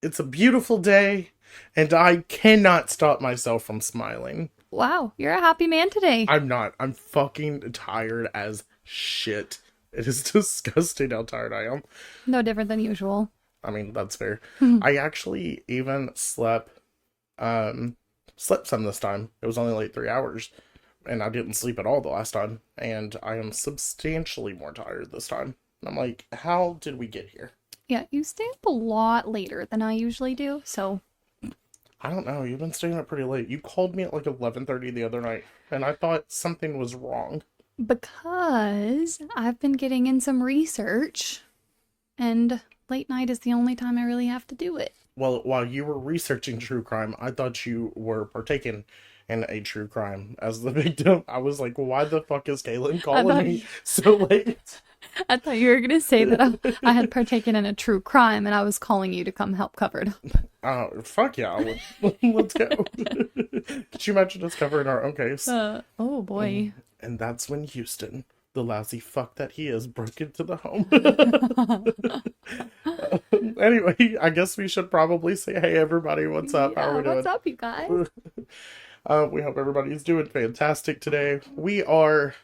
It's a beautiful day, and I cannot stop myself from smiling. Wow, you're a happy man today. I'm not. I'm fucking tired as shit. It is disgusting how tired I am. No different than usual. I mean, that's fair. I actually even slept some this time. It was only like 3 hours, and I didn't sleep at all the last time, and I am substantially more tired this time. I'm like, how did we get here? Yeah, you stay up a lot later than I usually do, so... I don't know. You've been staying up pretty late. You called me at like 11:30 the other night, and I thought something was wrong. Because I've been getting in some research, and late night is the only time I really have to do it. Well, while you were researching true crime, I thought you were partaking in a true crime as the victim. I was like, why the fuck is Kaylin calling me so late? I thought you were going to say that I had partaken in a true crime, and I was calling you to come help cover it up. Fuck yeah. Let's go. Could you imagine us covering our own case? Oh boy. And that's when Houston, the lousy fuck that he is, broke into the home. Anyway, I guess we should probably say, hey everybody, what's up? Yeah, How are we doing? what's up, you guys? We hope everybody's doing fantastic today. We are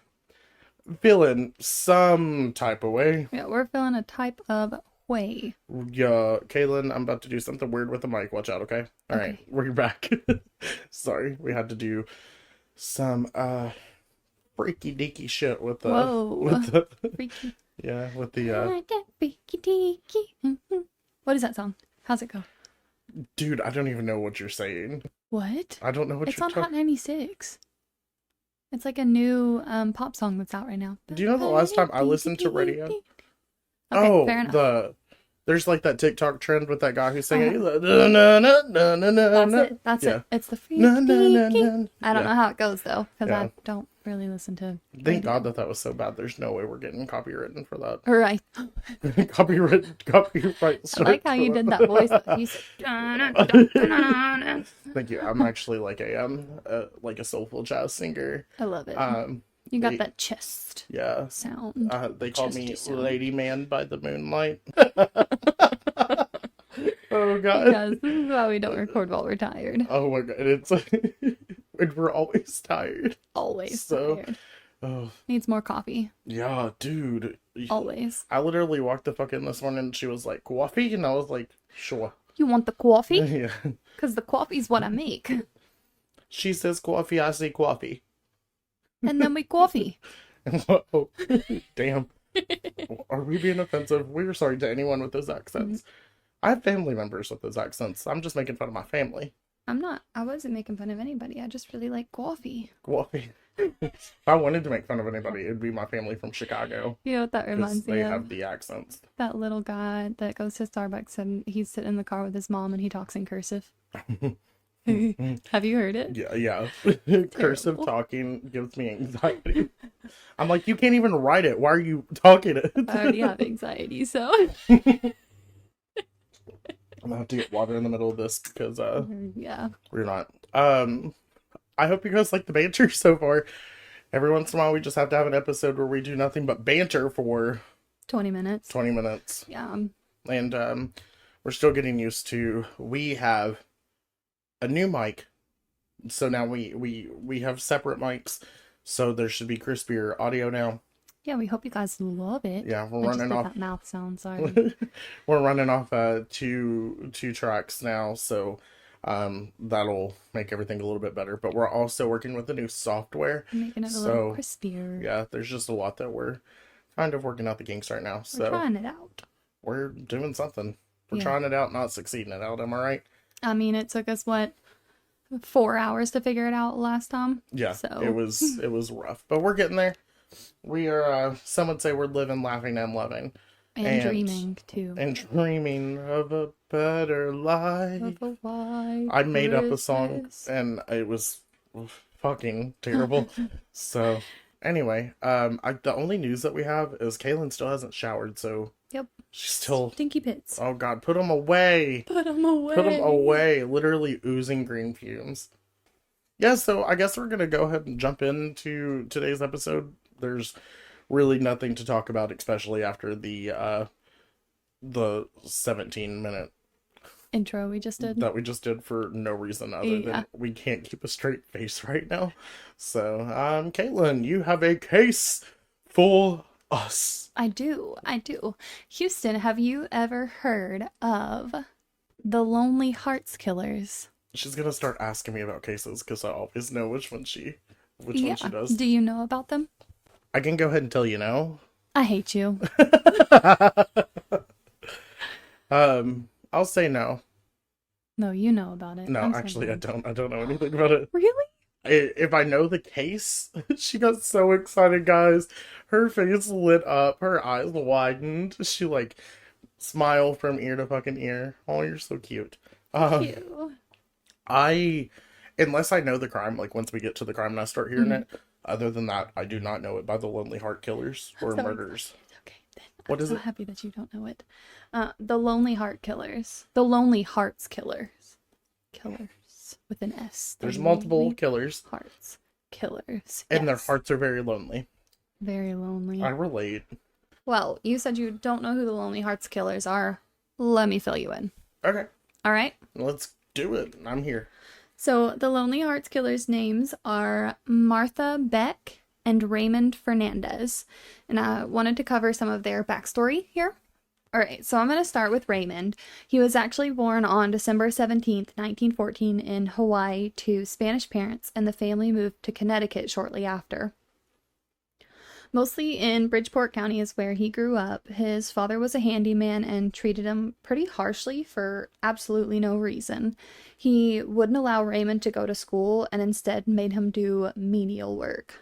feeling some type of way. Yeah, we're feeling a type of way. Yeah, Kaylin, I'm about to do something weird with the mic. Watch out, okay? All right, we're back. Sorry, we had to do some freaky deaky shit with the Freaky. yeah, with the Freaky deaky. What is that song? How's it go? dude, I don't even know what you're saying. What? I don't know what It's you're on Hot 96. It's like a new pop song that's out right now. Do you know the last time I listened to radio? Okay, fair enough. There's like that TikTok trend with that guy who's singing. He's like, That's it. That's yeah. it. It's the freaky. Na, na, na, na. I don't know how it goes though, because Yeah. I don't really listen to. Thank God that was so bad. There's no way we're getting copywritten for that. Right. Copyright. I like how you did that voice. You said, Thank you. I'm actually like a soulful jazz singer. I love it. You got that chest Yeah. sound. They call me sound. Lady Man by the Moonlight. Oh God. Because this is why we don't record while we're tired. Oh my God. It's and we're always tired. Always So, tired. oh Needs more coffee. yeah, dude. Always. I literally walked the fuck in this morning and she was like, coffee? And I was like, sure. You want the coffee? Yeah. Because the coffee's what I make. She says coffee, I say coffee. And then we coffee. Oh, damn. Are we being offensive? We're sorry to anyone with those accents. I have family members with those accents. I'm just making fun of my family. I'm not. I wasn't making fun of anybody. I just really like coffee. Coffee. If I wanted to make fun of anybody, it'd be my family from Chicago. You know what that 'Cause reminds me they of? have the accents. That little guy that goes to Starbucks and he's sitting in the car with his mom and he talks in cursive. Have you heard it? Yeah. Cursive talking gives me anxiety. I'm like, you can't even write it. Why are you talking it? I already have anxiety, so. I'm gonna have to get water in the middle of this because Yeah. we're not. I hope you guys like the banter so far. Every once in a while we just have to have an episode where we do nothing but banter for 20 minutes. 20 minutes. Yeah. And we're still getting used to, we have a new mic. So now we have separate mics. So there should be crispier audio now. Yeah, we hope you guys love it. Yeah, we're I just running did off. that mouth sound, sorry. We're running off two tracks now, so that'll make everything a little bit better. But we're also working with the new software. Making it a little crispier. Yeah, there's just a lot that we're kind of working out the kinks right now. So We're trying it out. we're doing something. We're Yeah. trying it out, not succeeding it out. Am I right? I mean, it took us, what, 4 hours to figure it out last time. Yeah, So it was rough, but we're getting there. We are. Some would say we're living, laughing, and loving, and dreaming too. and dreaming of a better life. Of a white I made up a song, Christmas. and it was fucking terrible. So anyway, the only news that we have is Kaylin still hasn't showered, so Yep. she's still. Stinky pits. Oh God, put them away. Put them away. Put them away. Literally oozing green fumes. Yeah, so I guess we're gonna go ahead and jump into today's episode. There's really nothing to talk about, especially after the 17-minute Intro we just did. that we just did for no reason other than we can't keep a straight face right now. So, Caitlin, you have a case for us. I do. Houston, have you ever heard of the Lonely Hearts Killers? She's gonna start asking me about cases because I always know which one she does. Do you know about them? I can go ahead and tell you now. I hate you. I'll say no. No, you know about it. No, actually, I don't. I don't know anything about it. Really? If I know the case, she got so excited, guys. Her face lit up. Her eyes widened. She like smiled from ear to fucking ear. Oh, you're so cute. Cute. Unless I know the crime, like once we get to the crime and I start hearing it. Other than that, I do not know it by the Lonely Heart Killers or murders. Okay, then What is I'm it? so happy that you don't know it. The Lonely Heart Killers. The Lonely Hearts Killers. Killers with an S. There's multiple killers. Hearts. Killers. And their Yes. hearts are very lonely. Very lonely. I relate. Well, you said you don't know who the Lonely Hearts Killers are. Let me fill you in. Okay, All right? let's do it. I'm here. So, the Lonely Hearts Killers' names are Martha Beck and Raymond Fernandez. And I wanted to cover some of their backstory here. All right, so I'm going to start with Raymond. He was actually born on December 17th, 1914 in Hawaii to Spanish parents, and the family moved to Connecticut shortly after. Mostly in Bridgeport County is where he grew up. His father was a handyman and treated him pretty harshly for absolutely no reason. He wouldn't allow Raymond to go to school and instead made him do menial work.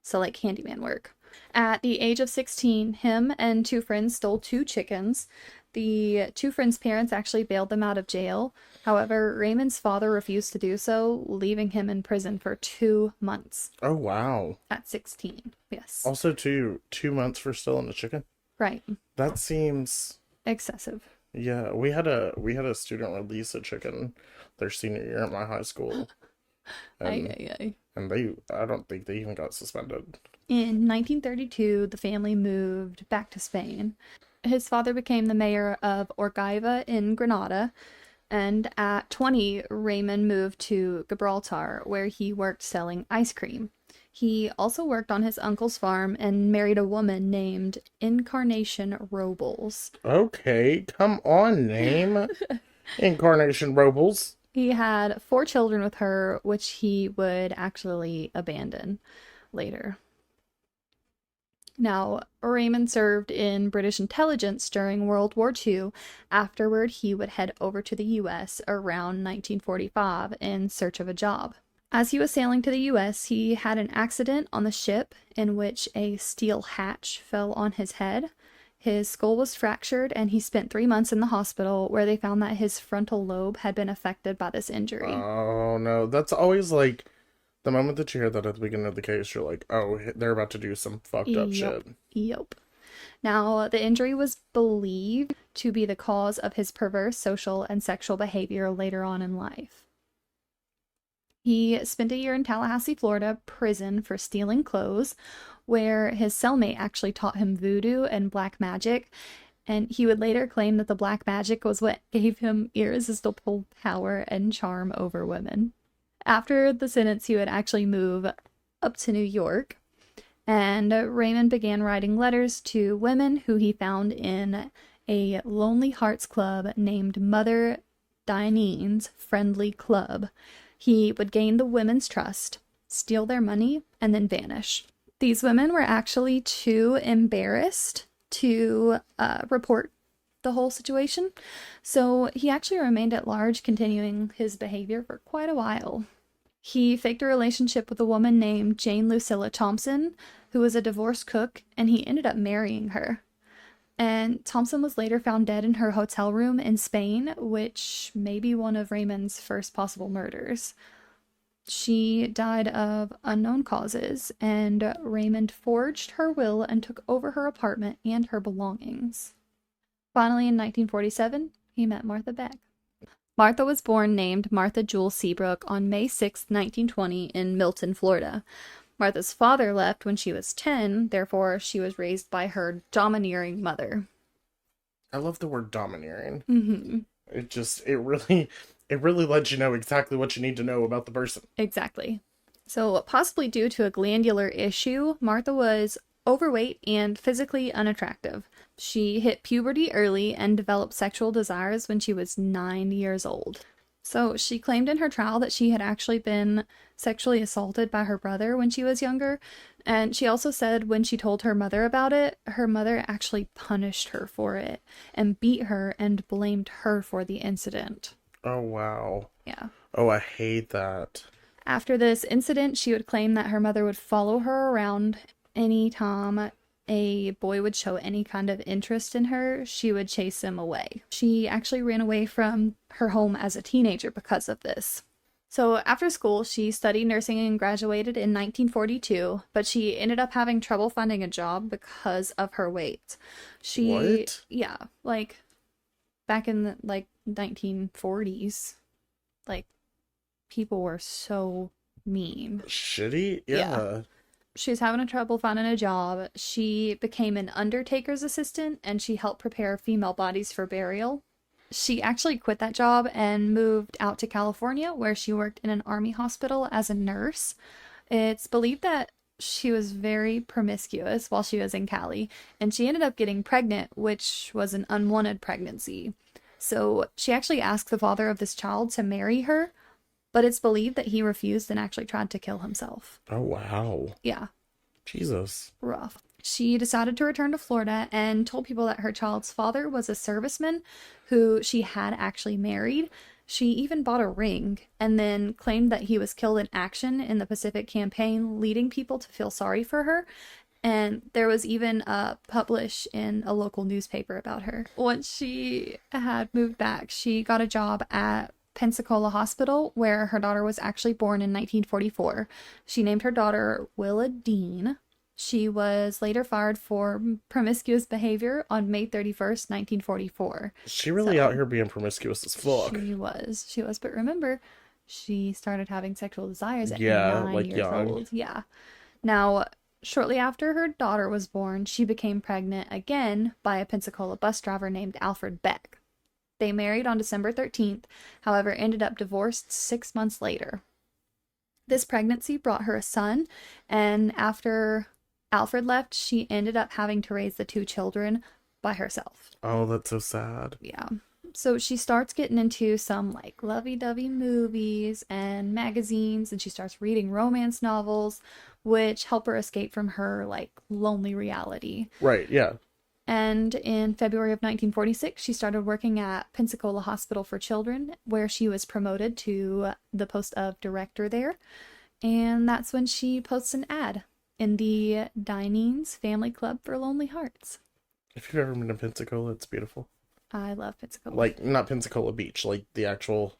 So like handyman work. At the age of 16, him and two friends stole 2 chickens. The 2 friends' parents actually bailed them out of jail. However, Raymond's father refused to do so, leaving him in prison for 2 months. Oh, wow. At 16, yes. Also, 2 months for stealing a chicken? Right. That seems... Excessive. Yeah, we had a student release a chicken their senior year at my high school. And, and I don't think they even got suspended. In 1932, the family moved back to Spain. His father became the mayor of Orgaiva in Granada, and at 20, Raymond moved to Gibraltar, where he worked selling ice cream. He also worked on his uncle's farm and married a woman named Incarnation Robles. Okay, come on, name. Incarnation Robles. He had 4 children with her, which he would actually abandon later. Now, Raymond served in British intelligence during World War II. Afterward, he would head over to the U.S. around 1945 in search of a job. As he was sailing to the U.S., he had an accident on the ship in which a steel hatch fell on his head. His skull was fractured, and he spent 3 months in the hospital where they found that his frontal lobe had been affected by this injury. Oh, no. That's always like... The moment that you hear that at the beginning of the case, you're like, oh, they're about to do some fucked up shit. Yep. Now, the injury was believed to be the cause of his perverse social and sexual behavior later on in life. He spent a year in Tallahassee, Florida, prison for stealing clothes, where his cellmate actually taught him voodoo and black magic, and he would later claim that the black magic was what gave him irresistible power and charm over women. After the sentence, he would actually move up to New York, and Raymond began writing letters to women who he found in a Lonely Hearts Club named Mother Diane's Friendly Club. He would gain the women's trust, steal their money, and then vanish. These women were actually too embarrassed to report the whole situation. So he actually remained at large, continuing his behavior for quite a while. He faked a relationship with a woman named Jane Lucilla Thompson, who was a divorced cook, and he ended up marrying her. And Thompson was later found dead in her hotel room in Spain, which may be one of Raymond's first possible murders. She died of unknown causes, and Raymond forged her will and took over her apartment and her belongings. Finally, in 1947, he met Martha Beck. Martha was born named Martha Jewel Seabrook on May 6, 1920, in Milton, Florida. Martha's father left when she was 10, therefore she was raised by her domineering mother. I love the word domineering. Mm-hmm. It really lets you know exactly what you need to know about the person. Exactly. So, possibly due to a glandular issue, Martha was overweight and physically unattractive. She hit puberty early and developed sexual desires when she was 9 years old. So she claimed in her trial that she had actually been sexually assaulted by her brother when she was younger. And she also said when she told her mother about it, her mother actually punished her for it and beat her and blamed her for the incident. Oh, wow. Yeah. Oh, I hate that. After this incident, she would claim that her mother would follow her around anytime a boy would show any kind of interest in her, she would chase him away. She actually ran away from her home as a teenager because of this. So after school, she studied nursing and graduated in 1942, but she ended up having trouble finding a job because of her weight. What? Yeah, like back in the 1940s, like people were so mean. Shitty? Yeah. She was having trouble finding a job. She became an undertaker's assistant, and she helped prepare female bodies for burial. She actually quit that job and moved out to California, where she worked in an army hospital as a nurse. It's believed that she was very promiscuous while she was in Cali, and she ended up getting pregnant, which was an unwanted pregnancy. So she actually asked the father of this child to marry her, but it's believed that he refused and actually tried to kill himself. Oh, wow. Yeah. Jesus. Rough. She decided to return to Florida and told people that her child's father was a serviceman who she had actually married. She even bought a ring and then claimed that he was killed in action in the Pacific Campaign, leading people to feel sorry for her. And there was even a publish in a local newspaper about her. Once she had moved back, she got a job at Pensacola Hospital, where her daughter was actually born in 1944. She named her daughter Willa Dean. She was later fired for promiscuous behavior on May 31st, 1944. She really out here being promiscuous as fuck. She was, but remember, she started having sexual desires at 9 years young. old. Yeah. Now, shortly after her daughter was born, she became pregnant again by a Pensacola bus driver named Alfred Beck. They married on December 13th, however, ended up divorced 6 months later. This pregnancy brought her a son, and after Alfred left, she ended up having to raise the 2 children by herself. Oh, that's so sad. Yeah. So she starts getting into some lovey-dovey movies and magazines, and she starts reading romance novels, which help her escape from her lonely reality. Right, yeah. And in February of 1946, she started working at Pensacola Hospital for Children, where she was promoted to the post of director there. And that's when she posts an ad in the Dineen's Family Club for Lonely Hearts. If you've ever been to Pensacola, it's beautiful. I love Pensacola. Not Pensacola Beach, the actual,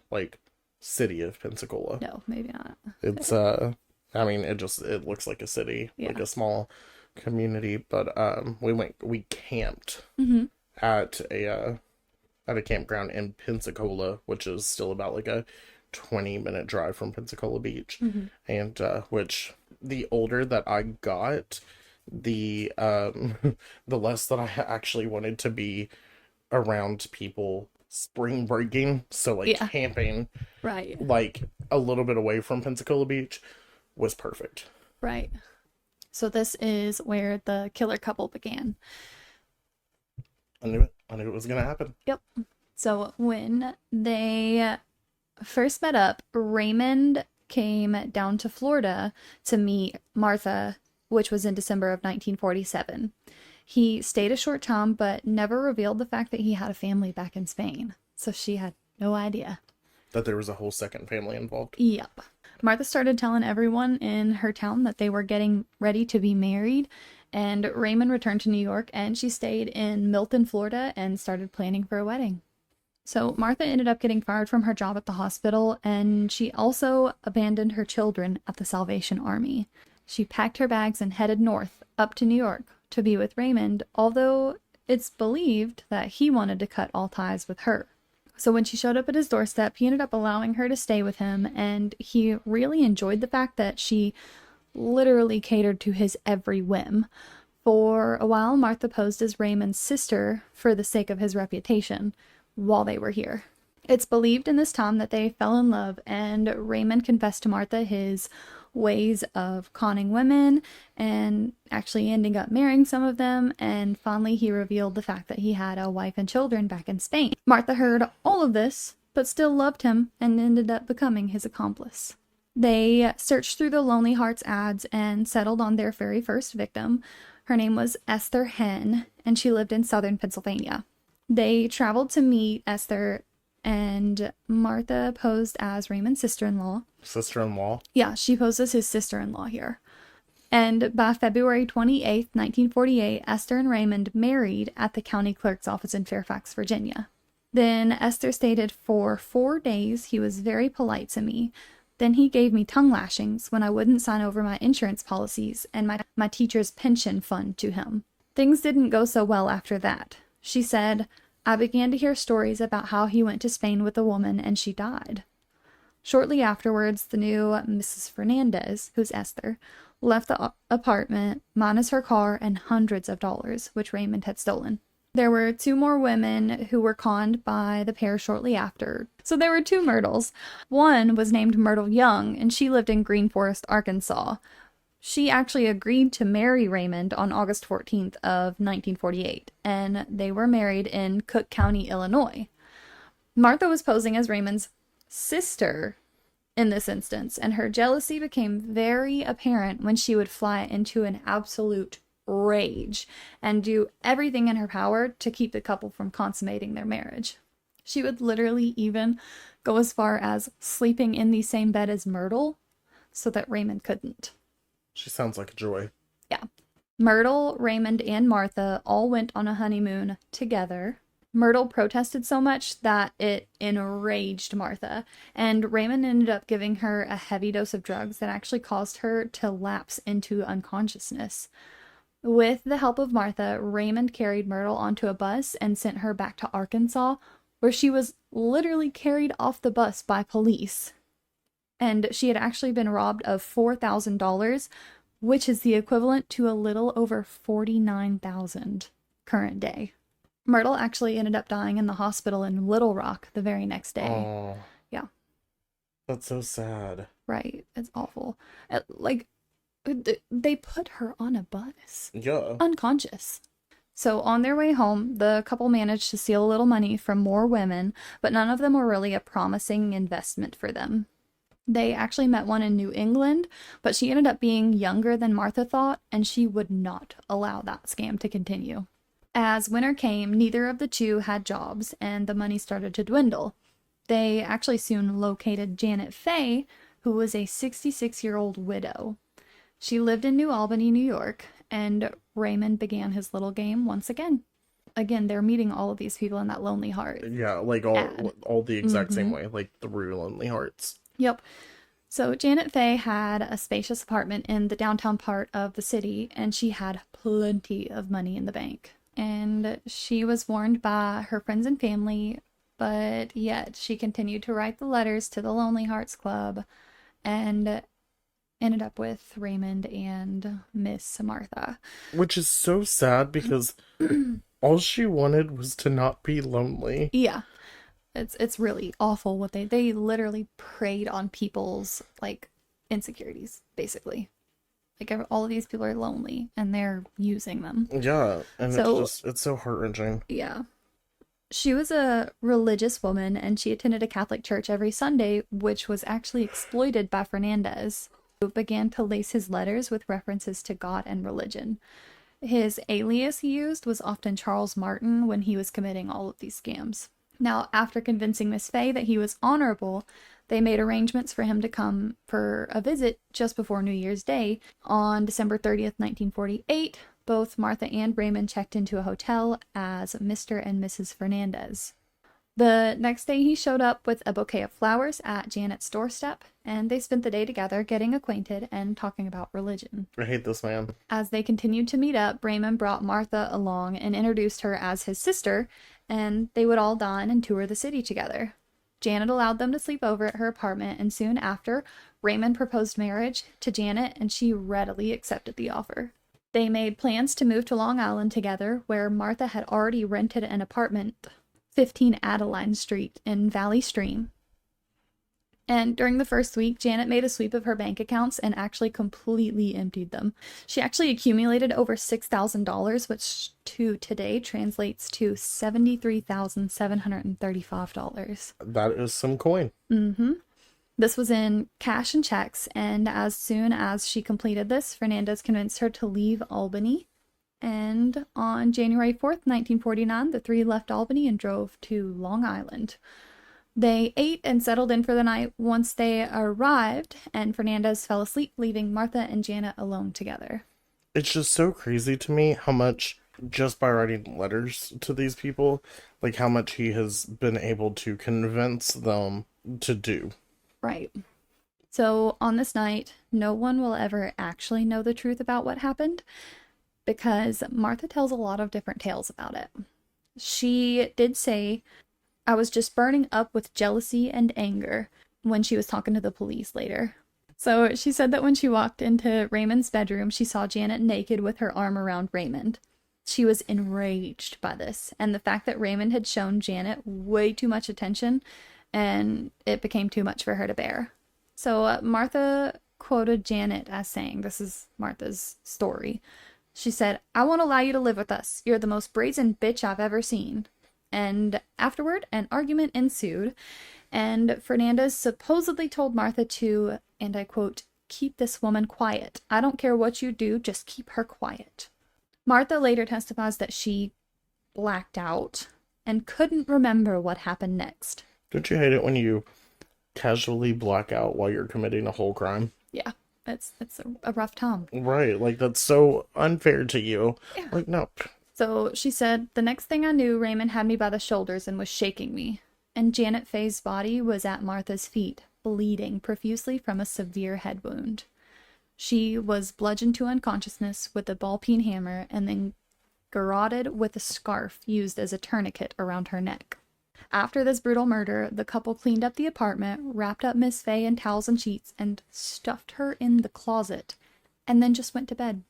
city of Pensacola. No, maybe not. It's, it looks like a city, Yeah. a small community, but we camped Mm-hmm. at a campground in Pensacola, which is still about a 20-minute drive from Pensacola Beach. Mm-hmm. And which the older that I got, the the less that I actually wanted to be around people spring breaking, so camping Right. A little bit away from Pensacola Beach was perfect. Right. So this is where the killer couple began. I knew it was gonna happen. Yep. So when they first met up, Raymond came down to Florida to meet Martha, which was in December of 1947. He stayed a short time, but never revealed the fact that he had a family back in Spain. So she had no idea. That there was a whole second family involved. Yep. Martha started telling everyone in her town that they were getting ready to be married, and Raymond returned to New York, and she stayed in Milton, Florida, and started planning for a wedding. So Martha ended up getting fired from her job at the hospital, and she also abandoned her children at the Salvation Army. She packed her bags and headed north, up to New York, to be with Raymond, although it's believed that he wanted to cut all ties with her. So when she showed up at his doorstep, he ended up allowing her to stay with him, and he really enjoyed the fact that she literally catered to his every whim. For a while, Martha posed as Raymond's sister for the sake of his reputation while they were here. It's believed in this time that they fell in love, and Raymond confessed to Martha his ways of conning women and actually ending up marrying some of them, and finally he revealed the fact that he had a wife and children back in Spain. Martha heard all of this, but still loved him and ended up becoming his accomplice. They searched through the Lonely Hearts ads and settled on their very first victim. Her name was Esther Henn, and she lived in southern Pennsylvania. They traveled to meet Esther, and Martha posed as Raymond's sister-in-law. Sister-in-law? Yeah, she posed as his sister-in-law here. And by February 28th, 1948, Esther and Raymond married at the county clerk's office in Fairfax, Virginia. Then Esther stated, "For 4 days, he was very polite to me. Then he gave me tongue lashings when I wouldn't sign over my insurance policies and my teacher's pension fund to him. Things didn't go so well after that." She said, "I began to hear stories about how he went to Spain with a woman and she died." Shortly afterwards, the new Mrs. Fernandez, who's Esther, left the apartment, minus her car and hundreds of dollars, which Raymond had stolen. There were 2 more women who were conned by the pair shortly after. So there were 2 Myrtles. One was named Myrtle Young, and she lived in Green Forest, Arkansas. She actually agreed to marry Raymond on August 14th of 1948, and they were married in Cook County, Illinois. Martha was posing as Raymond's sister in this instance, and her jealousy became very apparent when she would fly into an absolute rage and do everything in her power to keep the couple from consummating their marriage. She would literally even go as far as sleeping in the same bed as Myrtle so that Raymond couldn't. She sounds like a joy. Yeah. Myrtle, Raymond, and Martha all went on a honeymoon together. Myrtle protested so much that it enraged Martha, and Raymond ended up giving her a heavy dose of drugs that actually caused her to lapse into unconsciousness. With the help of Martha, Raymond carried Myrtle onto a bus and sent her back to Arkansas, where she was literally carried off the bus by police. And she had actually been robbed of $4,000, which is the equivalent to a little over $49,000 current day. Myrtle actually ended up dying in the hospital in Little Rock the very next day. Oh. Yeah. That's so sad. Right. It's awful. They put her on a bus. Yeah. Unconscious. So on their way home, the couple managed to steal a little money from more women, but none of them were really a promising investment for them. They actually met one in New England, but she ended up being younger than Martha thought, and she would not allow that scam to continue. As winter came, neither of the 2 had jobs, and the money started to dwindle. They actually soon located Janet Fay, who was a 66-year-old widow. She lived in New Albany, New York, and Raymond began his little game once again. Again, they're meeting all of these people in that Lonely Heart. Yeah, like all the exact same way, like through Lonely Hearts. Yep. So Janet Fay had a spacious apartment in the downtown part of the city, and she had plenty of money in the bank. And she was warned by her friends and family, but yet she continued to write the letters to the Lonely Hearts Club and ended up with Raymond and Miss Martha. Which is so sad because all she wanted was to not be lonely. Yeah. It's really awful what they literally preyed on people's insecurities, basically. All of these people are lonely and they're using them. Yeah, and it's so heart-wrenching. Yeah. She was a religious woman and she attended a Catholic church every Sunday, which was actually exploited by Fernandez, who began to lace his letters with references to God and religion. His alias he used was often Charles Martin when he was committing all of these scams. Now, after convincing Miss Fay that he was honorable, they made arrangements for him to come for a visit just before New Year's Day. On December 30th, 1948, both Martha and Raymond checked into a hotel as Mr. and Mrs. Fernandez. The next day, he showed up with a bouquet of flowers at Janet's doorstep, and they spent the day together getting acquainted and talking about religion. I hate this man. As they continued to meet up, Raymond brought Martha along and introduced her as his sister, and they would all dine and tour the city together. Janet allowed them to sleep over at her apartment, and soon after, Raymond proposed marriage to Janet, and she readily accepted the offer. They made plans to move to Long Island together, where Martha had already rented an apartment, 15 Adeline Street in Valley Stream. And during the first week, Janet made a sweep of her bank accounts and actually completely emptied them. She actually accumulated over $6,000, which to today translates to $73,735. That is some coin. Mm-hmm. This was in cash and checks, and as soon as she completed this, Fernandez convinced her to leave Albany. And on January 4th, 1949, the three left Albany and drove to Long Island. They ate and settled in for the night once they arrived, and Fernandez fell asleep, leaving Martha and Janet alone together. It's just so crazy to me how much, just by writing letters to these people, like how much he has been able to convince them to do. Right. So on this night, no one will ever actually know the truth about what happened, because Martha tells a lot of different tales about it. She did say, "I was just burning up with jealousy and anger," when she was talking to the police later. So she said that when she walked into Raymond's bedroom, she saw Janet naked with her arm around Raymond. She was enraged by this, and the fact that Raymond had shown Janet way too much attention, and it became too much for her to bear. So Martha quoted Janet as saying, this is Martha's story, she said, "I won't allow you to live with us. You're the most brazen bitch I've ever seen." And afterward, an argument ensued, and Fernandez supposedly told Martha to, and I quote, "keep this woman quiet. I don't care what you do, just keep her quiet." Martha later testifies that she blacked out and couldn't remember what happened next. Don't you hate it when you casually black out while you're committing a whole crime? Yeah, it's a rough time. Right, like that's so unfair to you. Yeah. Like, no. So she said, "The next thing I knew, Raymond had me by the shoulders and was shaking me. And Janet Fay's body was at Martha's feet, bleeding profusely from a severe head wound. She was bludgeoned to unconsciousness with a ball-peen hammer and then garroted with a scarf used as a tourniquet around her neck. After this brutal murder, the couple cleaned up the apartment, wrapped up Miss Fay in towels and sheets, and stuffed her in the closet, and then just went to bed.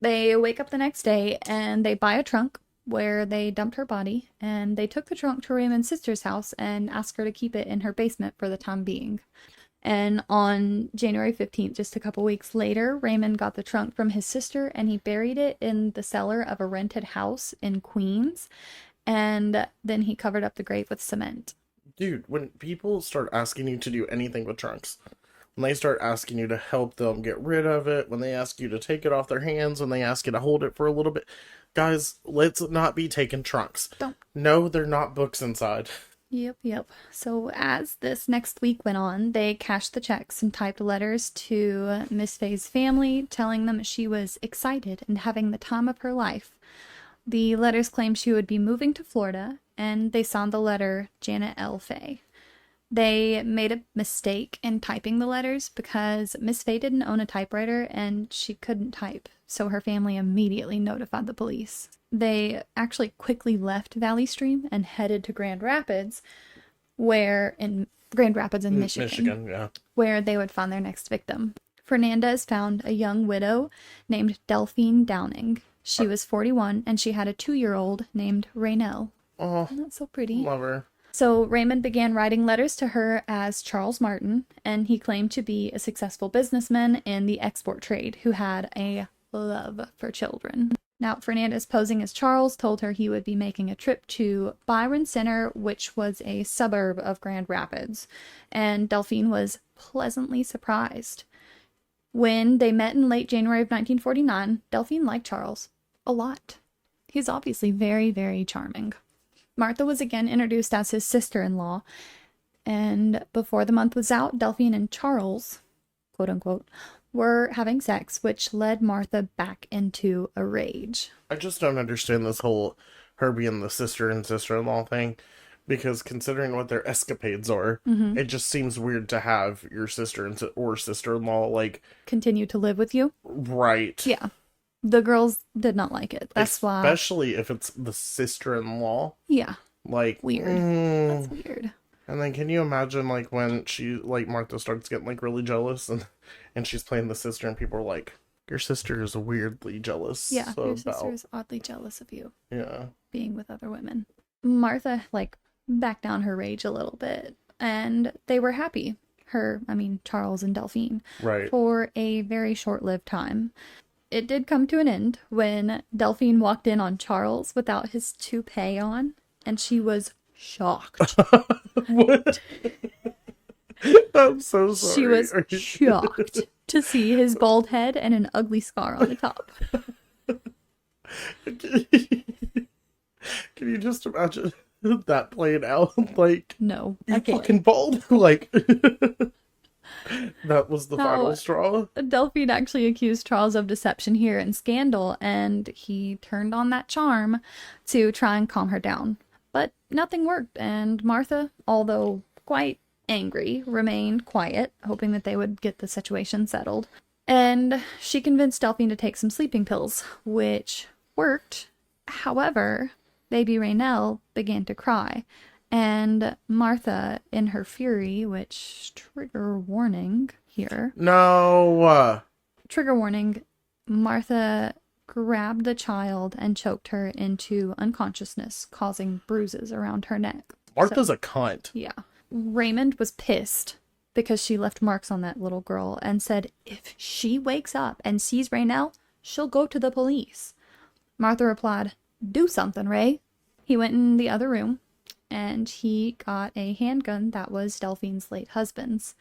They wake up the next day, and they buy a trunk where they dumped her body, and they took the trunk to Raymond's sister's house and asked her to keep it in her basement for the time being. And on January 15th, just a couple weeks later, Raymond got the trunk from his sister, and he buried it in the cellar of a rented house in Queens, and then he covered up the grave with cement. Dude, when people start asking you to do anything with trunks, when they start asking you to help them get rid of it, when they ask you to take it off their hands, when they ask you to hold it for a little bit, guys, let's not be taking trunks. Don't. No, they're not books inside. Yep. So as this next week went on, they cashed the checks and typed letters to Miss Fay's family, telling them she was excited and having the time of her life. The letters claimed she would be moving to Florida, and they signed the letter Janet L. Fay. They made a mistake in typing the letters because Miss Fay didn't own a typewriter and she couldn't type, so her family immediately notified the police. They actually quickly left Valley Stream and headed to Grand Rapids, in Michigan, yeah. where they would find their next victim. Fernandez found a young widow named Delphine Downing. She was 41, and she had a 2-year-old named Raynell. Oh, That's so pretty. love her. So Raymond began writing letters to her as Charles Martin, and he claimed to be a successful businessman in the export trade who had a love for children. Now, Fernandez, posing as Charles, told her he would be making a trip to Byron Center, which was a suburb of Grand Rapids, and Delphine was pleasantly surprised. When they met in late January of 1949, Delphine liked Charles. a lot. He's obviously very, very charming. Martha was again introduced as his sister-in-law, and before the month was out, Delphine and Charles, quote unquote, were having sex, which led Martha back into a rage. I just don't understand this whole her being the sister and sister-in-law thing, because considering what their escapades are, it just seems weird to have your sister or sister-in-law, like... Continue to live with you? Right. Yeah. The girls did not like it. That's why... Especially if it's the sister-in-law. Yeah. Like... Weird. That's weird. And then can you imagine, like, when she, like, Martha starts getting, like, really jealous, and she's playing the sister, and people are like, your sister is weirdly jealous. Yeah, your sister is oddly jealous of you. Yeah. Being with other women. Martha, like, backed down her rage a little bit, and they were happy. Charles and Delphine. Right. For a very short-lived time. It did come to an end when Delphine walked in on Charles without his toupee on, and she was shocked. What? I'm so sorry. She was shocked to see his bald head and an ugly scar on the top. Can you just imagine that playing out? Like, no, you I can't. fucking bald? Like, that was the final straw? Delphine actually accused Charles of deception here and scandal, and he turned on that charm to try and calm her down. But nothing worked, and Martha, although quite angry, remained quiet, hoping that they would get the situation settled. And she convinced Delphine to take some sleeping pills, which worked. However, baby Raynell began to cry, and Martha, in her fury, which trigger warning here. No! Trigger warning, Martha grabbed the child and choked her into unconsciousness, causing bruises around her neck. Martha's a cunt. Yeah. Raymond was pissed because she left marks on that little girl and said if she wakes up and sees Raynell, she'll go to the police. Martha replied, do something, Ray. He went in the other room and he got a handgun that was Delphine's late husband's.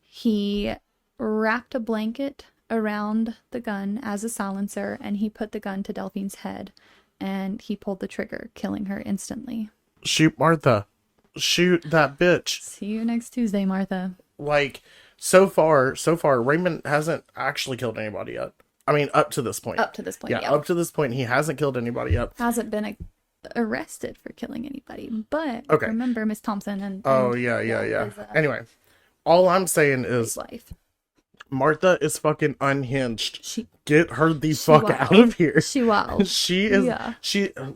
He wrapped a blanket around the gun as a silencer, and he put the gun to Delphine's head, and he pulled the trigger, killing her instantly. Shoot Martha. Shoot that bitch. See you next Tuesday, Martha. Like, so far, Raymond hasn't actually killed anybody yet. I mean, up to this point. Up to this point, yeah. Up to this point, he hasn't killed anybody yet. Hasn't been arrested for killing anybody, but okay. Remember Miss Thompson and oh, yeah. His, anyway, all I'm saying is... wife. Martha is fucking unhinged. Get her the fuck out of here. She wild. She is. Yeah.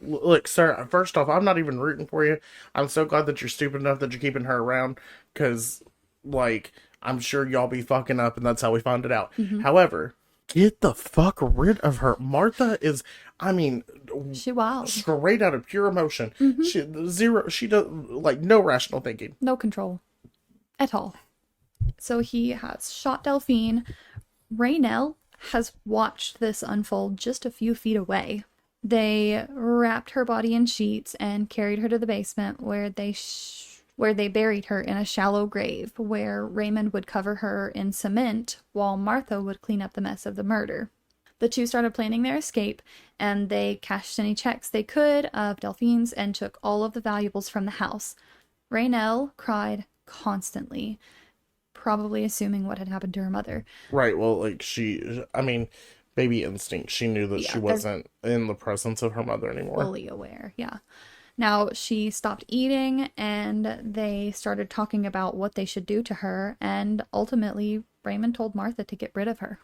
Look, sir. First off, I'm not even rooting for you. I'm so glad that you're stupid enough that you're keeping her around. Because, like, I'm sure y'all be fucking up, and that's how we found it out. Mm-hmm. However, get the fuck rid of her. Martha is. I mean, she wild. Straight out of pure emotion. Mm-hmm. She does like no rational thinking. No control, at all. So he has shot Delphine. Raynell has watched this unfold just a few feet away. They wrapped her body in sheets and carried her to the basement where they buried her in a shallow grave where Raymond would cover her in cement while Martha would clean up the mess of the murder. The two started planning their escape, and they cashed any checks they could of Delphine's and took all of the valuables from the house. Raynell cried constantly, probably assuming what had happened to her mother. Right, well, like, baby instinct. She knew that she wasn't in the presence of her mother anymore. Fully aware, yeah. Now, she stopped eating, and they started talking about what they should do to her, and ultimately, Raymond told Martha to get rid of her.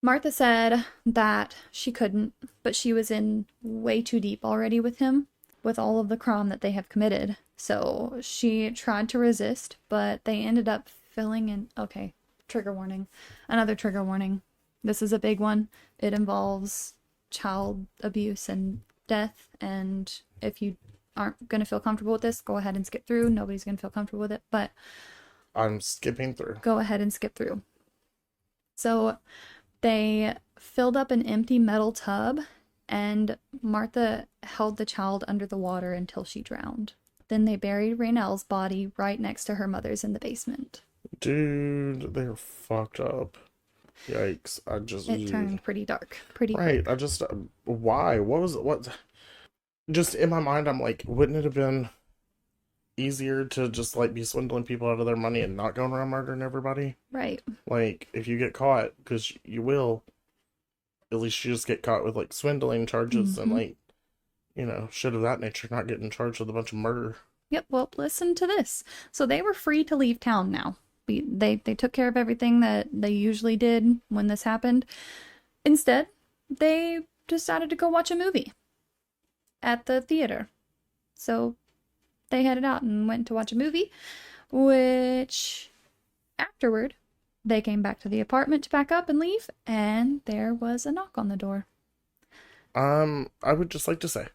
Martha said that she couldn't, but she was in way too deep already with him, with all of the crime that they have committed. So she tried to resist, but they ended up filling in... Okay, trigger warning. Another trigger warning. This is a big one. It involves child abuse and death, and if you aren't going to feel comfortable with this, go ahead and skip through. Nobody's going to feel comfortable with it, but... I'm skipping through. Go ahead and skip through. So they filled up an empty metal tub, and Martha held the child under the water until she drowned. Then they buried Raynell's body right next to her mother's in the basement. Dude, they're fucked up. Yikes. I just, It turned pretty dark pretty right. quick. Why? What? Just in my mind, I'm like, wouldn't it have been easier to just like be swindling people out of their money and not going around murdering everybody? Right. Like, if you get caught, because you will, at least you just get caught with like swindling charges and Mm-hmm. like, shit of that nature, not getting charged with a bunch of murder. Yep, well, listen to this. So they were free to leave town now. They took care of everything that they usually did when this happened. Instead, they decided to go watch a movie at the theater. So they headed out and went to watch a movie, which afterward, they came back to the apartment to pack up and leave, and there was a knock on the door. I would just like to say,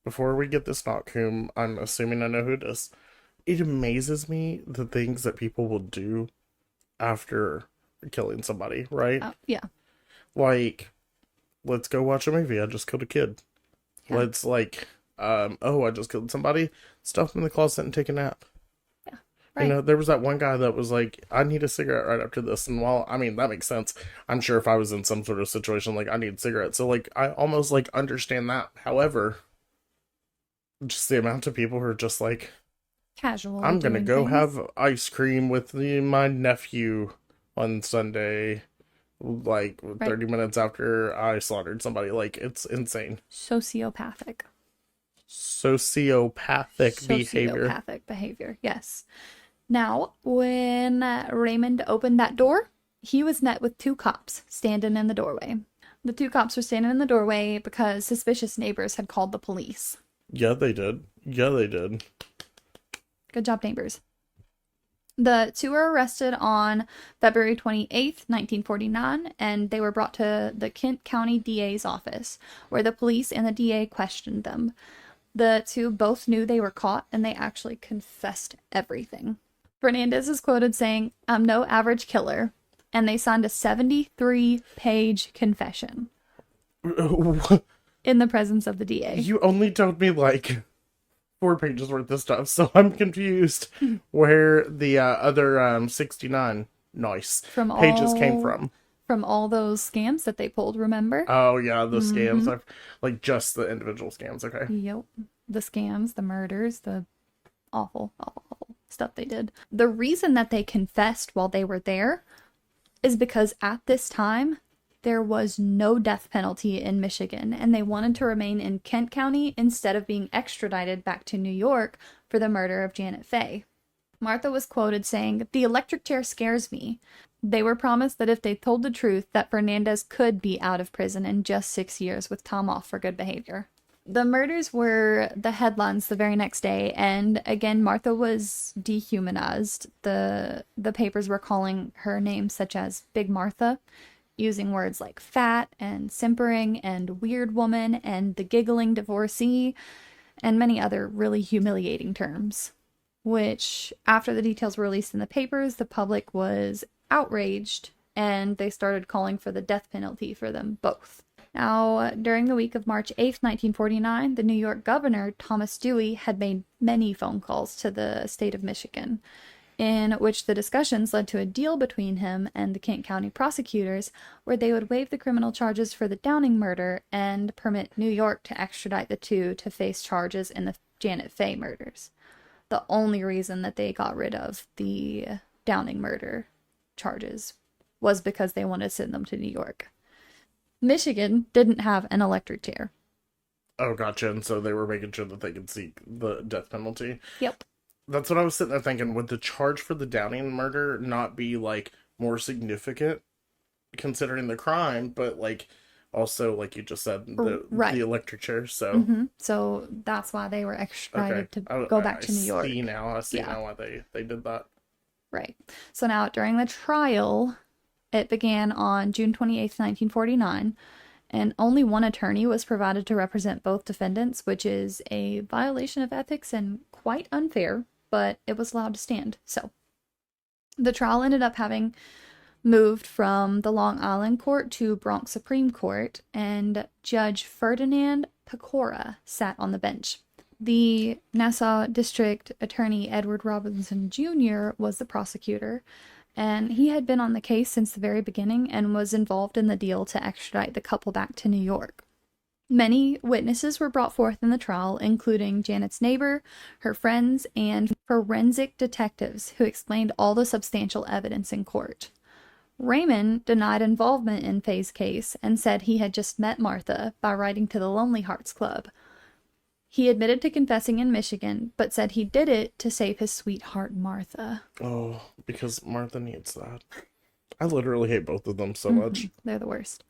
before we get this knock, whom I'm assuming I know who it is, it amazes me the things that people will do after killing somebody, right? Yeah. Like, let's go watch a movie. I just killed a kid. Yeah. Let's oh, I just killed somebody. Stuff them in the closet and take a nap. Yeah. Right. There was that one guy that was like, I need a cigarette right after this. And I mean, that makes sense. I'm sure if I was in some sort of situation, like, I need cigarettes. So, like, I almost, like, understand that. However, just the amount of people who are just like, Casual. I'm gonna doing go things. have ice cream with my nephew on Sunday, like, 30 minutes after I slaughtered somebody. Like, it's insane. Sociopathic. Sociopathic behavior. Sociopathic behavior, yes. Now, when Raymond opened that door, he was met with two cops standing in the doorway. The two cops were standing in the doorway because suspicious neighbors had called the police. Yeah, they did. Good job, neighbors. The two were arrested on February 28th, 1949, and they were brought to the Kent County DA's office, where the police and the DA questioned them. The two both knew they were caught, and they actually confessed everything. Fernandez is quoted saying, "I'm no average killer," and they signed a 73-page confession in the presence of the DA. You only told me like 4 pages worth of stuff, so I'm confused where the other 69 pages came from. From all those scams that they pulled, remember? Oh yeah, the scams. I've like just the individual scams. Okay. Yep. The scams, the murders, the awful stuff they did. The reason that they confessed while they were there is because at this time, there was no death penalty in Michigan, and they wanted to remain in Kent County instead of being extradited back to New York for the murder of Janet Faye. Martha was quoted saying, "The electric chair scares me." They were promised that if they told the truth, that Fernandez could be out of prison in just 6 years with time off for good behavior. The murders were the headlines the very next day, and again, Martha was dehumanized. The papers were calling her names such as Big Martha, using words like fat and simpering and weird woman and the giggling divorcee, and many other really humiliating terms. Which, after the details were released in the papers, the public was outraged, and they started calling for the death penalty for them both. Now, during the week of March 8th, 1949, the New York governor, Thomas Dewey, had made many phone calls to the state of Michigan, in which the discussions led to a deal between him and the Kent County prosecutors, where they would waive the criminal charges for the Downing murder and permit New York to extradite the two to face charges in the Janet Faye murders. The only reason that they got rid of the Downing murder charges was because they wanted to send them to New York. Michigan didn't have an electric chair. Oh, gotcha. And so they were making sure that they could seek the death penalty. Yep. That's what I was sitting there thinking. Would the charge for the Downing murder not be like more significant considering the crime, but like also, like you just said, Right. the electric chair? So So that's why they were extradited to go back to New York. I see now why they did that. Right. So now, during the trial, it began on June 28th, 1949, and only one attorney was provided to represent both defendants, which is a violation of ethics and quite unfair, but it was allowed to stand. So the trial ended up having moved from the Long Island court to Bronx Supreme Court, and Judge Ferdinand Pecora sat on the bench. The Nassau District Attorney Edward Robinson Jr. was the prosecutor, And he had been on the case since the very beginning and was involved in the deal to extradite the couple back to New York. Many witnesses were brought forth in the trial, including Janet's neighbor, her friends, and forensic detectives who explained all the substantial evidence in court. Raymond denied involvement in Faye's case and said he had just met Martha by writing to the Lonely Hearts Club. He admitted to confessing in Michigan, but said he did it to save his sweetheart Martha. Oh, because Martha needs that. I literally hate both of them so much. They're the worst.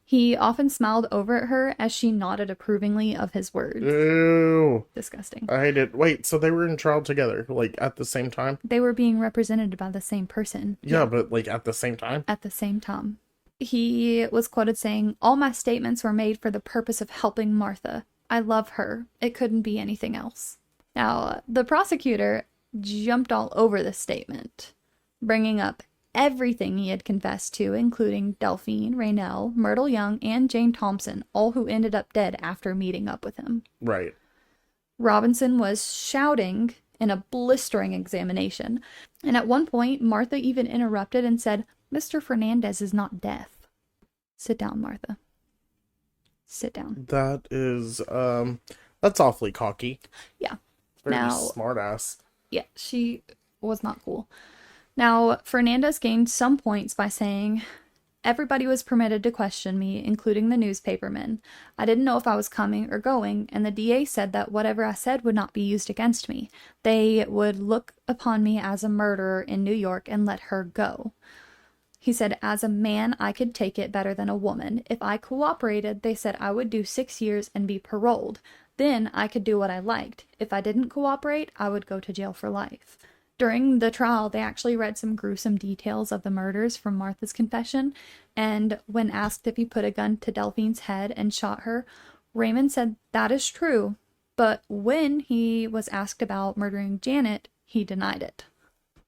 He often smiled over at her as she nodded approvingly of his words. Ew. Disgusting. I hate it. Wait, so they were in trial together, like, at the same time? They were being represented by the same person. Yeah, but, like, at the same time? At the same time. He was quoted saying, "All my statements were made for the purpose of helping Martha. I love her. It couldn't be anything else." Now, the prosecutor jumped all over this statement, bringing up everything he had confessed to, including Delphine, Raynell, Myrtle Young, and Jane Thompson, all who ended up dead after meeting up with him. Right. Robinson was shouting in a blistering examination, and at one point, Martha even interrupted and said, "Mr. Fernandez is not deaf." Sit down, Martha. Sit down. That is, that's awfully cocky. Yeah. Very Now, smart ass. Yeah, she was not cool. Now, Fernandez gained some points by saying, "Everybody was permitted to question me, including the newspapermen. I didn't know if I was coming or going, and the DA said that whatever I said would not be used against me. They would look upon me as a murderer in New York and let her go." He said, "As a man, I could take it better than a woman. If I cooperated, they said I would do 6 years and be paroled. Then I could do what I liked. If I didn't cooperate, I would go to jail for life." During the trial, they actually read some gruesome details of the murders from Martha's confession, and when asked if he put a gun to Delphine's head and shot her, Raymond said that is true, but when he was asked about murdering Janet, he denied it.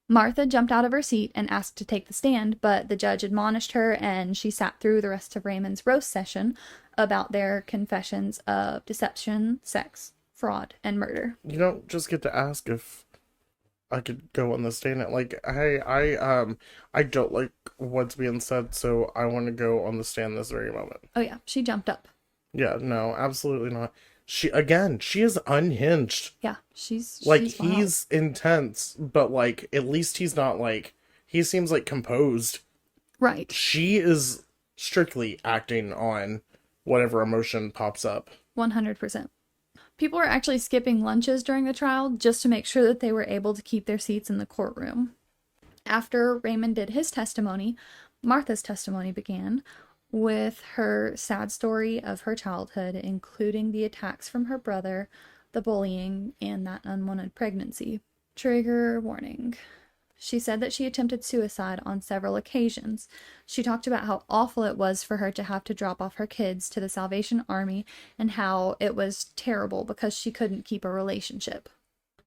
Martha jumped out of her seat and asked to take the stand, but the judge admonished her, and she sat through the rest of Raymond's roast session about their confessions of deception, sex, fraud, and murder. You don't just get to ask if I could go on the stand. Like, hey, I don't like what's being said, so I want to go on the stand this very moment. Oh yeah, she jumped up. Yeah, no, absolutely not. She is unhinged. Yeah, she's Like, wild. he's intense, but, like, at least he's not, like, he seems, like, composed. Right. She is strictly acting on whatever emotion pops up. 100%. People were actually skipping lunches during the trial just to make sure that they were able to keep their seats in the courtroom. After Raymond did his testimony, Martha's testimony began with her sad story of her childhood, including the attacks from her brother, the bullying, and that unwanted pregnancy. Trigger warning. She said that she attempted suicide on several occasions. She talked about how awful it was for her to have to drop off her kids to the Salvation Army and how it was terrible because she couldn't keep a relationship.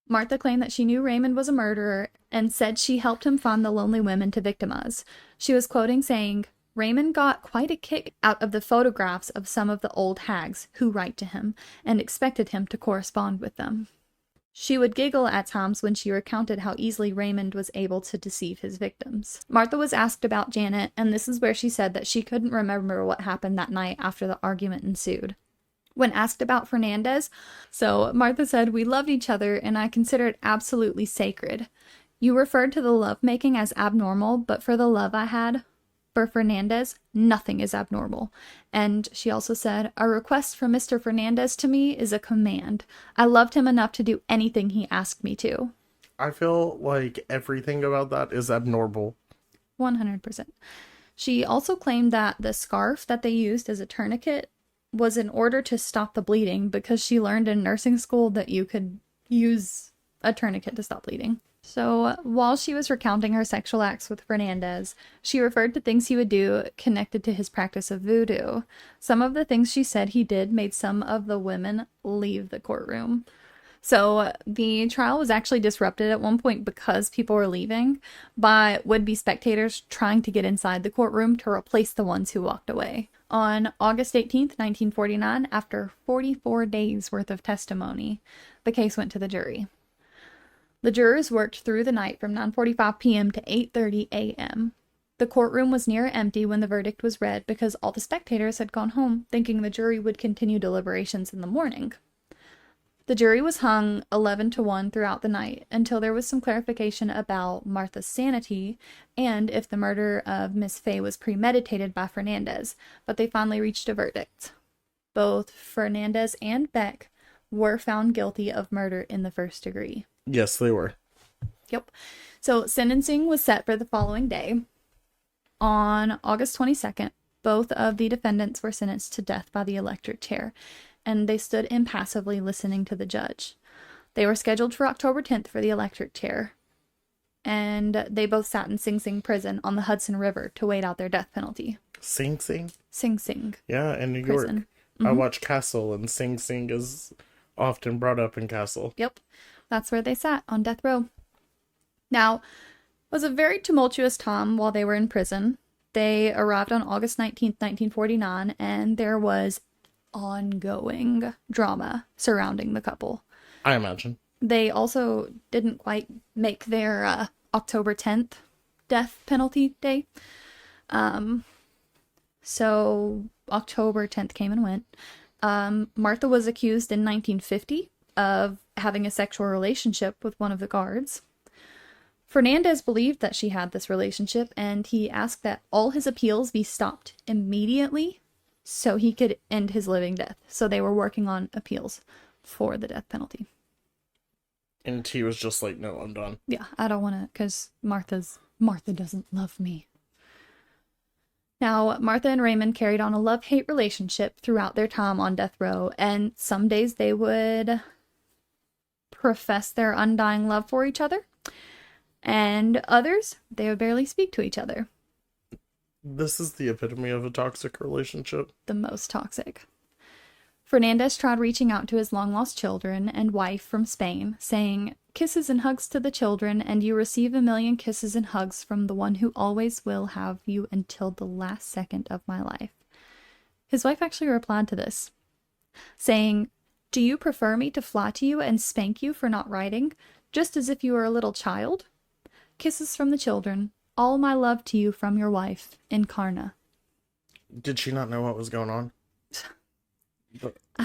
Martha claimed that she knew Raymond was a murderer and said she helped him find the lonely women to victimize. She was quoting saying, "Raymond got quite a kick out of the photographs of some of the old hags who write to him and expected him to correspond with them." She would giggle at times when she recounted how easily Raymond was able to deceive his victims. Martha was asked about Janet, and this is where she said that she couldn't remember what happened that night after the argument ensued. When asked about Fernandez, so Martha said, "We loved each other, and I consider it absolutely sacred. You referred to the lovemaking as abnormal, but for the love I had for Fernandez, nothing is abnormal." And she also said, "A request from Mr. Fernandez to me is a command. I loved him enough to do anything he asked me to." I feel like everything about that is abnormal. 100%. She also claimed that the scarf that they used as a tourniquet was in order to stop the bleeding because she learned in nursing school that you could use a tourniquet to stop bleeding. So, while she was recounting her sexual acts with Fernandez, she referred to things he would do connected to his practice of voodoo. Some of the things she said he did made some of the women leave the courtroom. So, the trial was actually disrupted at one point because people were leaving by would-be spectators trying to get inside the courtroom to replace the ones who walked away. On August 18th, 1949, after 44 days worth of testimony, the case went to the jury. The jurors worked through the night from 9:45 p.m. to 8:30 a.m. The courtroom was near empty when the verdict was read because all the spectators had gone home, thinking the jury would continue deliberations in the morning. The jury was hung 11-1 throughout the night until there was some clarification about Martha's sanity and if the murder of Miss Fay was premeditated by Fernandez, but they finally reached a verdict. Both Fernandez and Beck were found guilty of murder in the first degree. Yes, they were. Yep. So sentencing was set for the following day. On August 22nd, both of the defendants were sentenced to death by the electric chair, and they stood impassively listening to the judge. They were scheduled for October 10th for the electric chair, and they both sat in Sing Sing prison on the Hudson River to wait out their death penalty. Sing Sing? Sing Sing. Yeah, in New Prison. York. I watch Castle, and Sing Sing is often brought up in Castle. Yep. That's where they sat, on death row. Now, it was a very tumultuous time while they were in prison. They arrived on August 19th, 1949, and there was ongoing drama surrounding the couple. I imagine. They also didn't quite make their October 10th death penalty day. So October 10th came and went. Martha was accused in 1950 of having a sexual relationship with one of the guards. Fernandez believed that she had this relationship, and he asked that all his appeals be stopped immediately so he could end his living death. So they were working on appeals for the death penalty. And he was just like, no, I'm done. Yeah, I don't want to, because Martha doesn't love me. Now, Martha and Raymond carried on a love-hate relationship throughout their time on death row, and some days they would profess their undying love for each other, and others, they would barely speak to each other. This is the epitome of a toxic relationship. The most toxic. Fernandez tried reaching out to his long-lost children and wife from Spain, saying, "Kisses and hugs to the children, and you receive 1,000,000 kisses and hugs from the one who always will have you until the last second of my life." His wife actually replied to this, saying, "Do you prefer me to fly to you and spank you for not writing, just as if you were a little child? Kisses from the children, all my love to you from your wife, Encarna." Did she not know what was going on?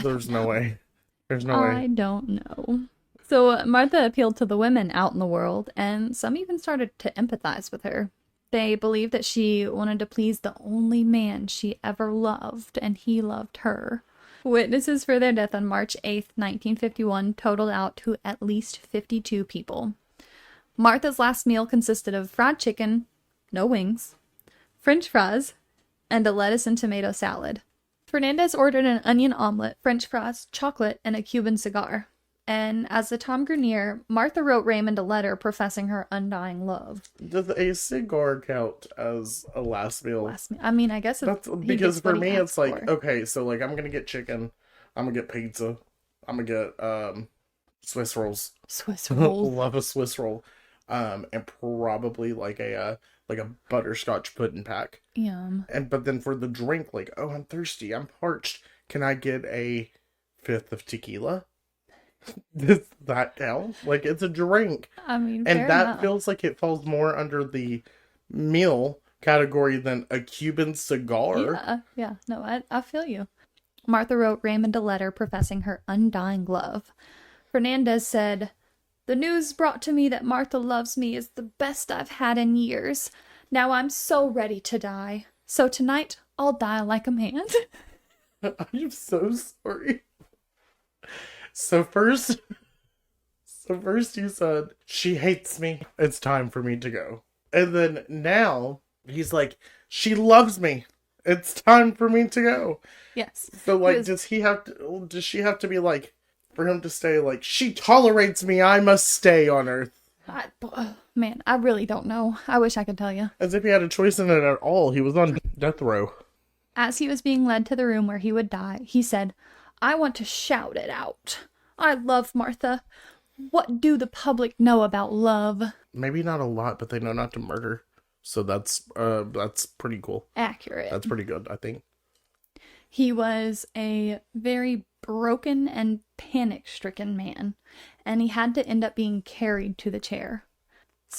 There's no way. There's no way. I don't know. So Martha appealed to the women out in the world, and some even started to empathize with her. They believed that she wanted to please the only man she ever loved, and he loved her. Witnesses for their death on March 8th, 1951 totaled out to at least 52 people. Martha's last meal consisted of fried chicken, no wings, French fries, and a lettuce and tomato salad. Fernandez ordered an onion omelet, French fries, chocolate, and a Cuban cigar. And as the time grew near, Martha wrote Raymond a letter professing her undying love. Does a cigar count as a last meal? I mean, I guess That's he because gets for what he me it's asked like, for. okay, so like I'm gonna get chicken, I'm gonna get pizza, I'm gonna get Swiss rolls. Swiss rolls. Love a Swiss roll. And probably like a butterscotch pudding pack. Yum. But then for the drink, like, oh, I'm thirsty, I'm parched. Can I get a fifth of tequila? Does that count? Like, it's a drink. I mean, And fair that enough. feels like it falls more under the meal category than a Cuban cigar. Yeah. No, I feel you. Martha wrote Raymond a letter professing her undying love. Fernandez said, "The news brought to me that Martha loves me is the best I've had in years. Now I'm so ready to die. So tonight, I'll die like a man." I'm so sorry. So first you said, she hates me. It's time for me to go. And then now he's like, she loves me. It's time for me to go. Yes. So like, It was- does she have to be like, for him to stay like, she tolerates me, I must stay on Earth? Man, I really don't know. I wish I could tell you. As if he had a choice in it at all. He was on death row. As he was being led to the room where he would die, he said, "I want to shout it out. I love Martha. What do the public know about love?" Maybe not a lot, but they know not to murder. So that's pretty cool. Accurate. That's pretty good, I think. He was a very broken and panic-stricken man, and he had to end up being carried to the chair.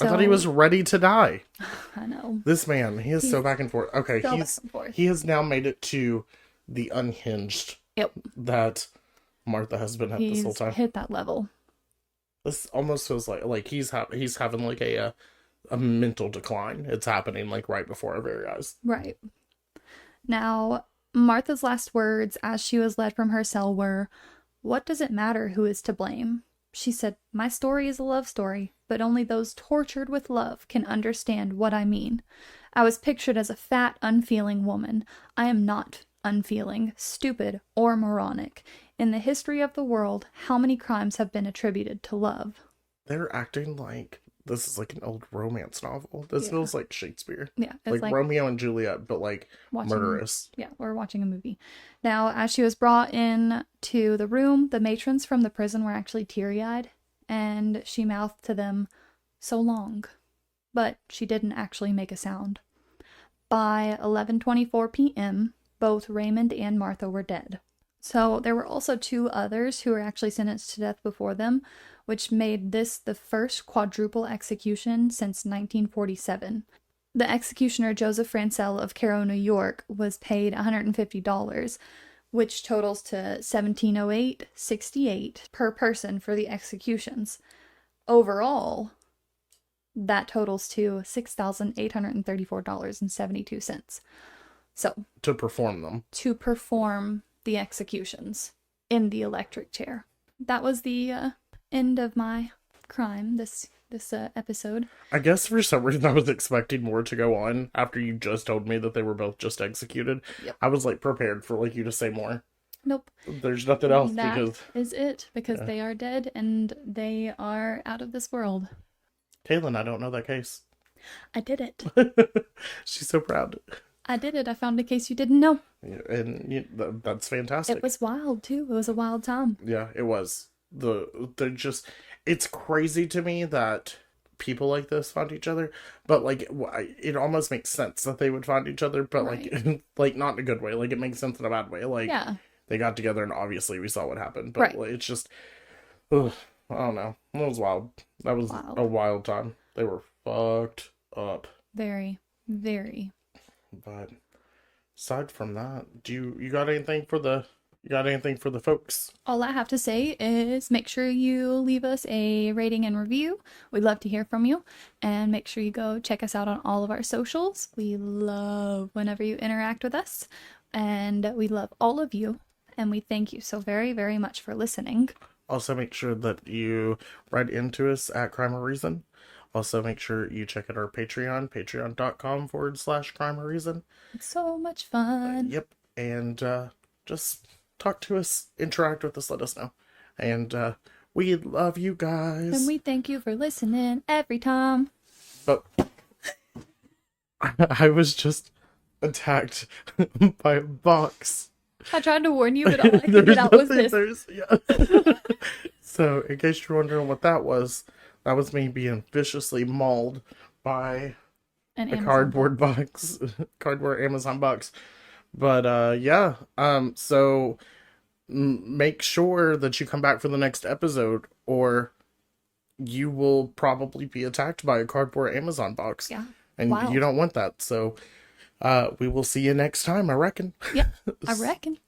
I thought he was ready to die. I know. This man, he is so back and forth. Okay, So back and forth. he has now made it to the unhinged that Martha has been at this whole time. Hit that level. This almost feels like he's having like a mental decline. It's happening like right before our very eyes. Right. Now, Martha's last words as she was led from her cell were, "What does it matter who is to blame?" She said, "My story is a love story, but only those tortured with love can understand what I mean. I was pictured as a fat, unfeeling woman. I am not unfeeling, stupid, or moronic. In the history of the world, how many crimes have been attributed to love?" They're acting like this is like an old romance novel. This feels like Shakespeare. Yeah. It's like Romeo and Juliet, but like murderous. Yeah, we're watching a movie. Now, as she was brought in to the room, the matrons from the prison were actually teary-eyed, and she mouthed to them, "So long." But she didn't actually make a sound. By 11:24 p.m., both Raymond and Martha were dead. So there were also 2 others who were actually sentenced to death before them, which made this the first quadruple execution since 1947. The executioner, Joseph Francel of Cairo, New York, was paid $150, which totals to $1708.68 per person for the executions. Overall, that totals to $6,834.72. So, to perform them. To perform the executions in the electric chair. That was the end of my crime this episode. I guess for some reason I was expecting more to go on after you just told me that they were both just executed. Yep. I was like prepared for like you to say more. Nope. There's nothing else That is it, because they are dead and they are out of this world. Kaylin, I don't know that case. I did it. She's so proud. I did it. I found a case you didn't know. And that's fantastic. It was wild too. It was a wild time. Yeah, it was. It's crazy to me that people like this find each other, but like it almost makes sense that they would find each other, but like like not in a good way. Like it makes sense in a bad way. Like they got together and obviously we saw what happened, but like, it's just, I don't know. It was wild. That was a wild time. They were fucked up. Very, very. But aside from that, do you got anything for the folks? All I have to say is make sure you leave us a rating and review. We'd love to hear from you. And make sure you go check us out on all of our socials. We love whenever you interact with us. And we love all of you. And we thank you so very, very much for listening. Also, make sure that you write into us at CrimeOrReason. Also, make sure you check out our Patreon, patreon.com/CrimeOrReason. It's so much fun. Yep. And just talk to us, interact with us, let us know. And we love you guys. And we thank you for listening every time. But I was just attacked by a box. I tried to warn you, but all I could get out was this. So, in case you're wondering what that was me being viciously mauled by a cardboard box, cardboard Amazon box. But so make sure that you come back for the next episode, or you will probably be attacked by a cardboard Amazon box. Yeah, and you don't want that. So we will see you next time, I reckon. Yeah, I reckon.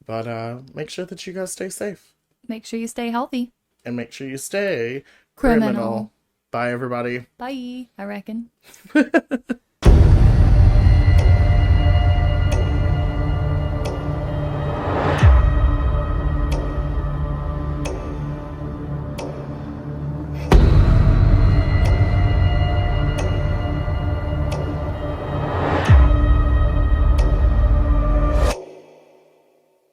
But make sure that you guys stay safe. Make sure you stay healthy. And make sure you stay criminal. Bye, everybody. Bye, I reckon.